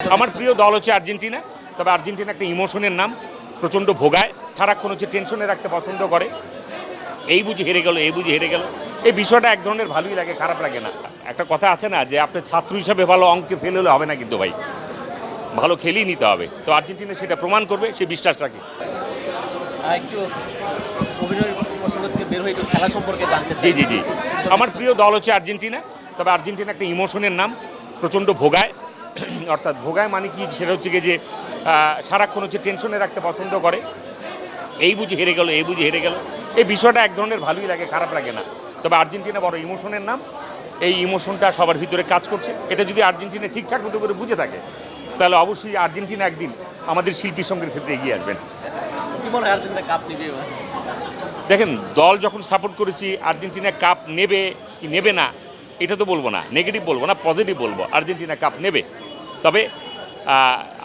আমার প্রিয় দল হচ্ছে আর্জেন্টিনা। তবে আর্জেন্টিনা একটা ইমোশনের নাম, প্রচণ্ড ভোগায়, সারাক্ষণ হচ্ছে টেনশনে রাখতে পছন্দ করে। এই বুঝি হেরে গেল, এই বুঝি হেরে গেল, এই বিষয়টা এক ধরনের ভালোই লাগে, খারাপ লাগে না। একটা কথা আছে না যে আপনি ছাত্র হিসাবে ভালো অঙ্কে ফেল হলে হবে না, কিন্তু ভাই ভালো খেলেই নিতে হবে। তো আর্জেন্টিনা সেটা প্রমাণ করবে, সে বিশ্বাস রাখি। একটু অভিনয় প্রসঙ্গ থেকে বের হয়ে একটু খেলা সম্পর্কে জানতে জি চাই। জি জি আমার প্রিয় দল হচ্ছে আর্জেন্টিনা। তবে আর্জেন্টিনা একটা ইমোশনের নাম, প্রচণ্ড ভোগায়। অর্থাৎ ভোগায় মানে কি, সেটা হচ্ছে কি যে সারাক্ষণ হচ্ছে টেনশনে রাখতে পছন্দ করে। এই বুঝি হেরে গেল, এই বুঝি হেরে গেল, এই বিষয়টা এক ধরনের ভালোই লাগে, খারাপ লাগে না। তবে আর্জেন্টিনা বড় ইমোশনের নাম, এই ইমোশনটা সবার ভিতরে কাজ করছে। এটা যদি আর্জেন্টিনা ঠিকঠাক মতো করে বুঝে থাকে, তাহলে অবশ্যই আর্জেন্টিনা একদিন আমাদের শিল্পী সঙ্গের ক্ষেত্রে এগিয়ে আসবেন। কি মনে হয় আর্জেন্টিনা কাপ নিবে এবার? দেখেন, দল যখন সাপোর্ট করেছি, আর্জেন্টিনা কাপ নেবে কি নেবে না এটা তো বলবো না, নেগেটিভ বলবো না, পজিটিভ বলবো, আর্জেন্টিনা কাপ নেবে। তবে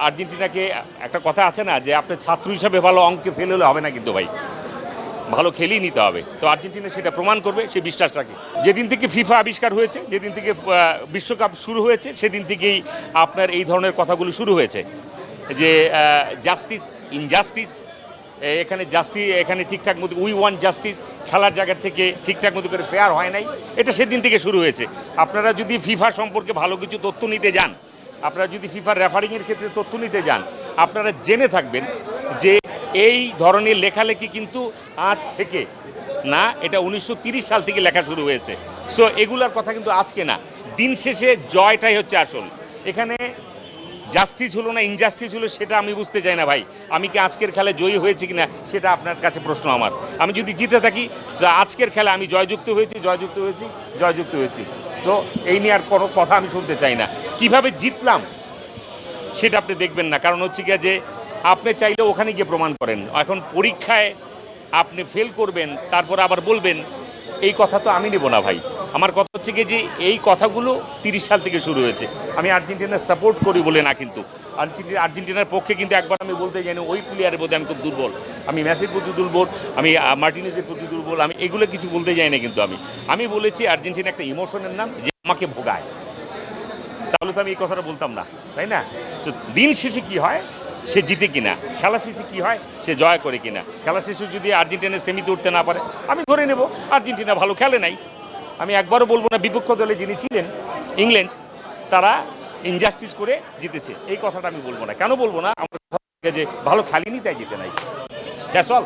আর্জেন্টিনাকে একটা কথা আছে না যে আপনি ছাত্র হিসাবে ভালো অঙ্কে ফেল হলে হবে না, কিন্তু ভাই ভালো খেলেই নিতে হবে। তো আর্জেন্টিনা সেটা প্রমাণ করবে, সে বিশ্বাস রাখি। যেদিন থেকে ফিফা আবিষ্কার হয়েছে, যেদিন থেকে বিশ্বকাপ শুরু হয়েছে, সেদিন থেকেই আপনার এই ধরনের কথাগুলো শুরু হয়েছে যে জাস্টিস, ইনজাস্টিস, এখানে ঠিকঠাক মতো উই ওয়ান্ট জাস্টিস, খেলার জায়গা থেকে ঠিকঠাক মতো করে ফেয়ার হয় নাই, এটা সেদিন থেকে শুরু হয়েছে। আপনারা যদি ফিফা সম্পর্কে ভালো কিছু তথ্য নিতে যান, আপনারা যদি ফিফার রেফারিংয়ের ক্ষেত্রে তথ্য নিতে যান, আপনারা জেনে থাকবেন যে এই ধরনের লেখালেখি কিন্তু আজ থেকে না, এটা 1930 সাল থেকে লেখা শুরু হয়েছে। সো এগুলার কথা কিন্তু আজকে না, দিন শেষে জয়টাই হচ্ছে আসল। এখানে জাস্টিস হলো না ইনজাস্টিস হলো সেটা আমি বুঝতে চাই না ভাই। আমি কি আজকের খেলায় জয়ী হয়েছি কিনা সেটা আপনার কাছে প্রশ্ন আমার। আমি যদি জিতে থাকি, আজকের খেলা আমি জয়যুক্ত হয়েছি, জয়যুক্ত হয়েছি, জয়যুক্ত হয়েছি। সো এই নিয়ে আর কোনো কথা আমি শুনতে চাই না। কিভাবে জিতলাম সেটা আপনি দেখবেন না, কারণ হচ্ছে গিয়ে যে আপনি চাইলে ওখানে গিয়ে প্রমাণ করেন। এখন পরীক্ষায় আপনি ফেল করবেন, তারপর আবার বলবেন, এই কথা তো আমি নেব না ভাই। আমার কথা হচ্ছে কি যে এই কথাগুলো 30 সাল থেকে শুরু হয়েছে। আমি আর্জেন্টিনার সাপোর্ট করি বলে না, কিন্তু আর্জেন্টিনার পক্ষে কিন্তু একবার আমি বলতে জানি ওই প্লেয়ারের প্রতি আমি খুব দুর্বল, আমি মেসির প্রতি দুর্বল, আমি মার্টিনেজের প্রতি দুর্বল, আমি এগুলো কিছু বলতে যাই না। কিন্তু আমি বলেছি আর্জেন্টিনা একটা ইমোশনের নাম, যে আমাকে ভোগায়, তাহলে তো আমি এই কথাটা বলতাম না, তাই না? তো দিন শেষে কি হয়, সে জিতে কিনা, খেলা শেষে কি হয়, সে জয় করে কিনা। খেলা শেষে যদি আর্জেন্টিনা সেমিতে উঠতে না পারে, আমি ধরে নেব আর্জেন্টিনা ভালো খেলে নাই। আমি একবারও বলবো না বিপক্ষ দলে যিনি ছিলেন ইংল্যান্ড, তারা ইনজাস্টিস করে জিতেছে, এই কথাটা আমি বলবো না। কেন বলবো না? আমার যে ভালো খেলেনি তাই জিতে নাই, দ্যাটস অল।